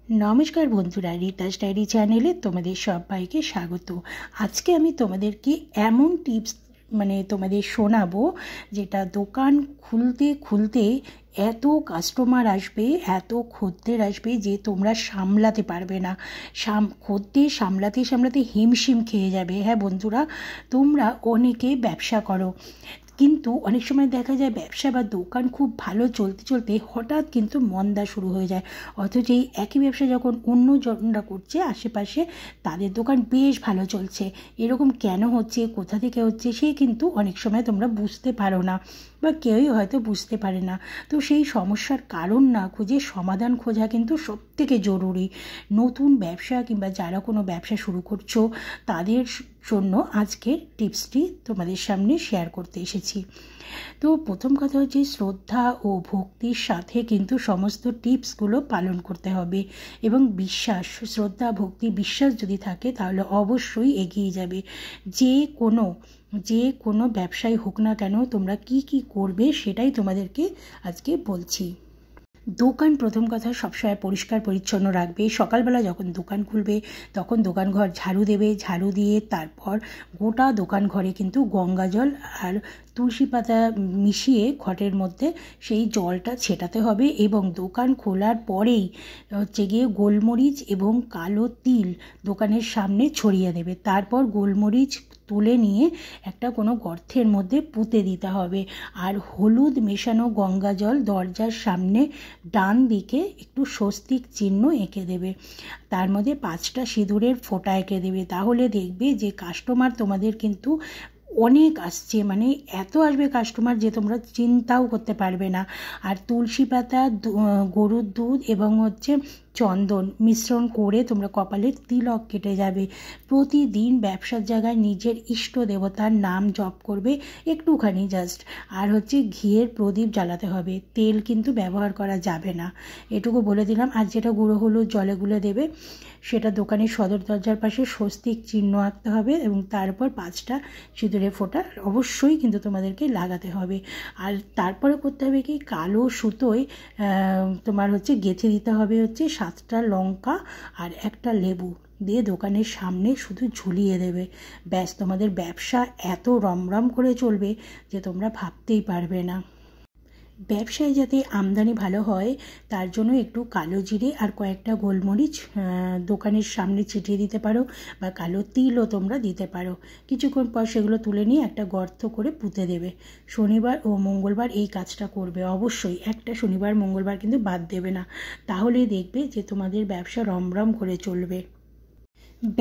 नमस्कार बंधुरा रीतास डायरी चैनेले तुम्हारे सबाइके स्वागत। आज के आमी तुम्हादेरके एमन टिप्स तुम्हादेर शोनाबो जेटा दोकान खुलते खुलते एत कास्टमार आसबे एत खद्देर आसबे जे तोमरा सामलाते पारबे ना। खद्देर सामलाते सामलाते हिमशिम खेये जाबे। हाँ बंधुरा, तोमरा अनेके व्यवसा करो किन्तु अनेक समय देखा जाए व्यवसा बा दोकान खूब भालो चलते चलते हठात् किन्तु मंदा शुरू हो जाए। अथच এই একই ব্যবসা যখন অন্যজনরা করছে আশেপাশে তাদের দোকান বেশ ভালো চলছে, এরকম কেন হচ্ছে, কোথা থেকে হচ্ছে সে কিন্তু অনেক সময় তোমরা বুঝতে পারো না বা কেউই হয়তো বুঝতে পারে না। তো সেই সমস্যার কারণ না খুঁজে সমাধান খোঁজা কিন্তু সবথেকে জরুরি। নতুন ব্যবসা কিংবা যারা কোনো ব্যবসা শুরু করছো তাদের জন্য আজকের টিপসটি তোমাদের সামনে শেয়ার করতে এসেছি। তো প্রথম কথা হচ্ছে শ্রদ্ধা ও ভক্তির সাথে কিন্তু সমস্ত টিপসগুলো পালন করতে হবে এবং বিশ্বাস, শ্রদ্ধা ভক্তি বিশ্বাস যদি থাকে তাহলে অবশ্যই এগিয়ে যাবে। যে কোনো ব্যবসায় হোক না কেন তোমরা কি কি করবে সেটাই তোমাদেরকে আজকে বলছি। দোকান প্রথম কথা সবসময় পরিষ্কার পরিচ্ছন্ন রাখবে। সকালবেলা যখন দোকান খুলবে তখন দোকান ঘর ঝাড়ু দেবে, ঝাড়ু দিয়ে তারপর গোটা দোকান ঘরে কিন্তু গঙ্গা জল আর তুলসী পাতা মিশিয়ে ঘটের মধ্যে সেই জলটা ছেটাতে হবে এবং দোকান খোলার পরেই গিয়ে গোলমরিচ এবং কালো তিল দোকানের সামনে ছড়িয়ে দেবে। তারপর গোলমরিচ তুলে নিয়ে একটা কোনো গর্তের মধ্যে পুঁতে দিতে হবে। আর হলুদ মেশানো গঙ্গা জল দরজার সামনে ডান দিকে একটু স্বস্তিক চিহ্ন এঁকে দেবে, তার মধ্যে 5টা সিঁদুরের ফোঁটা এঁকে দেবে। তাহলে দেখবে যে কাস্টমার তোমাদের কিন্তু অনেক আসছে, এত আসবে কাস্টমার যে তোমরা চিন্তাও করতে পারবে না। আর তুলসী পাতা, গরুর দুধ এবং চন্দন মিশ্রণ করে তোমরা কপালের তিলক কেটে যাবে। প্রতিদিন ব্যবসার জায়গায় নিজের ইষ্ট দেবতার নাম জপ করবে একটুখানি জাস্ট। আর ঘিয়ের প্রদীপ জ্বালাতে হবে, তেল কিন্তু ব্যবহার করা যাবে না, এটুকু বলে দিলাম। আর যেটা গুঁড়ো হলুদ জলে গুলে দেবে সেটা দোকানের সদর দরজার পাশে স্বস্তিক চিহ্ন আঁকতে হবে এবং তারপর 5টা সিঁদুরের ফোঁটা অবশ্যই কিন্তু তোমাদেরকে লাগাতে হবে। আর তারপরে করতে হবে কি, কালো সুতোয় তোমার গেঁথে দিতে হবে 7টা লঙ্কা আর একটা লেবু দিয়ে দোকানের সামনে শুধু ঝুলিয়ে দেবে। ব্যাস, তোমাদের ব্যবসা এত রমরম করে চলবে যে তোমরা ভাবতেই পারবে না। ব্যবসায় যাতে আমদানি ভালো হয় তার জন্য একটু কালো জিরে আর কয়েকটা গোলমরিচ দোকানের সামনে ছিটিয়ে দিতে পারো বা কালো তিলও তোমরা দিতে পারো। কিছুক্ষণ পর সেগুলো তুলে নিয়ে একটা গর্ত করে পুঁতে দেবে। শনিবার ও মঙ্গলবার এই কাজটা করবে অবশ্যই, একটা শনিবার মঙ্গলবার কিন্তু বাদ দেবে না, তাহলেই দেখবে যে তোমাদের ব্যবসা রমরম করে চলবে।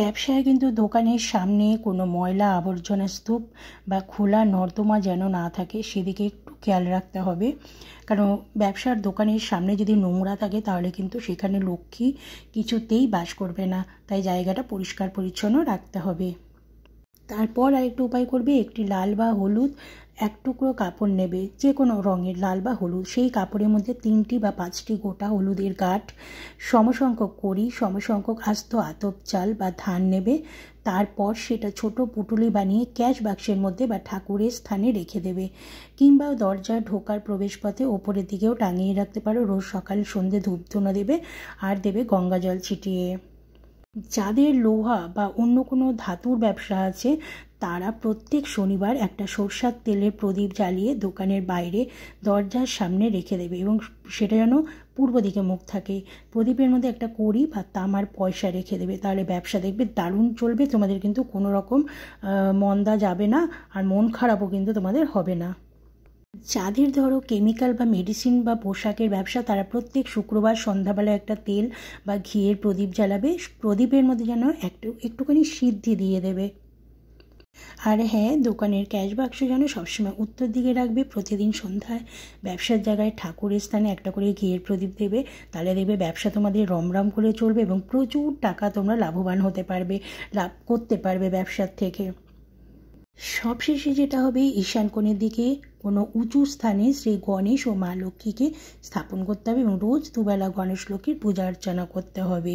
ব্যবসায় কিন্তু দোকানের সামনে কোনো ময়লা আবর্জনা স্তূপ বা খোলা নর্দমা যেন না থাকে সেদিকে একটু খেয়াল রাখতে হবে। কারণ ব্যবসার দোকানের সামনে যদি নোংরা থাকে তাহলে কিন্তু সেখানে লক্ষ্মী কিছুতেই বাস করবে না, তাই জায়গাটা পরিষ্কার পরিচ্ছন্ন রাখতে হবে। তারপর আরেকটু উপায় করবে, একটি লাল বা হলুদ এক টুকরো কাপড় নেবে, যে কোনো রঙের লাল বা হলুদ, সেই কাপড়ের মধ্যে 3টি বা 5টি গোটা হলুদের গাঁঠ, সমসংখ্যক কড়ি, সমসংখ্যক আস্ত আতপ চাল বা ধান নেবে। তারপর সেটা ছোট পুটুলি বানিয়ে ক্যাশ বাক্সের মধ্যে বা ঠাকুরের স্থানে রেখে দেবে, কিংবা দরজা ঢোকার প্রবেশপথে ওপরের দিকেও টাঙিয়ে রাখতে পারো। রোজ সকাল সন্ধ্যে ধূপধুনো দেবে আর দেবে গঙ্গা জল ছিটিয়ে। যাদের লোহা বা অন্য কোনো ধাতুর ব্যবসা আছে তারা প্রত্যেক শনিবার একটা সরষের তেলের প্রদীপ জ্বালিয়ে দোকানের বাইরে দরজার সামনে রেখে দেবে এবং সেটা যেন পূর্ব দিকে মুখ থাকে। প্রদীপের মধ্যে একটা কড়ি বা তামার পয়সা রেখে দেবে, তাহলে ব্যবসা দেখবে দারুণ চলবে। তোমাদের কিন্তু কোনো রকম মন্দা যাবে না আর মন খারাপও কিন্তু তোমাদের হবে না। যাদের ধরো কেমিক্যাল বা মেডিসিন বা পোশাকের ব্যবসা তারা প্রত্যেক শুক্রবার সন্ধ্যাবেলা একটা তেল বা ঘিয়ের প্রদীপ জ্বালাবে, প্রদীপের মধ্যে যেন একটুখানি সিদ্ধি দিয়ে দেবে। আর হ্যাঁ, দোকানের ক্যাশ বাক্স যেন সবসময় উত্তর দিকে রাখবে। প্রতিদিন সন্ধ্যায় ব্যবসার জায়গায় ঠাকুরের স্থানে একটা করে ঘিয়ের প্রদীপ দেবে, তাহলে দেখবে ব্যবসা তোমাদের রমরম করে চলবে এবং প্রচুর টাকা তোমরা লাভবান হতে পারবে, লাভ করতে পারবে ব্যবসার থেকে। সবশেষে যেটা হবে, ঈশান কোণের দিকে কোনো উঁচু স্থানে শ্রী গণেশ ও মা লক্ষ্মীকে স্থাপন করতে হবে এবং রোজ দুবেলা গণেশ লক্ষ্মীর পূজা অর্চনা করতে হবে।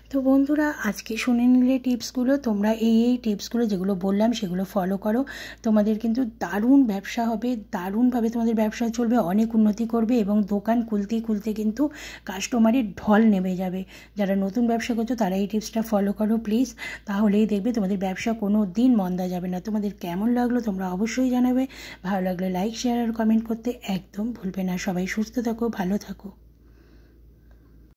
তো বন্ধুরা, আজকে শুনে নিলে টিপসগুলো, তোমরা এই টিপসগুলো যেগুলো বললাম সেগুলো ফলো করো। তোমাদের কিন্তু দারুণ ব্যবসা হবে, দারুণভাবে তোমাদের ব্যবসা চলবে, অনেক উন্নতি করবে এবং দোকান খুলতে খুলতে কিন্তু কাস্টমারের ঢল নেমে যাবে। যারা নতুন ব্যবসা করছো তারা এই টিপসটা ফলো করো প্লিজ, তাহলেই দেখবে তোমাদের ব্যবসা কোনো দিন মন্দা যাবে না। তোমাদের কেমন লাগলো তোমরা অবশ্যই জানাবে। ভালো লাগলে লাইক, শেয়ার আর কমেন্ট করতে একদম ভুলবে না। সবাই সুস্থ থাকো, ভালো থাকো।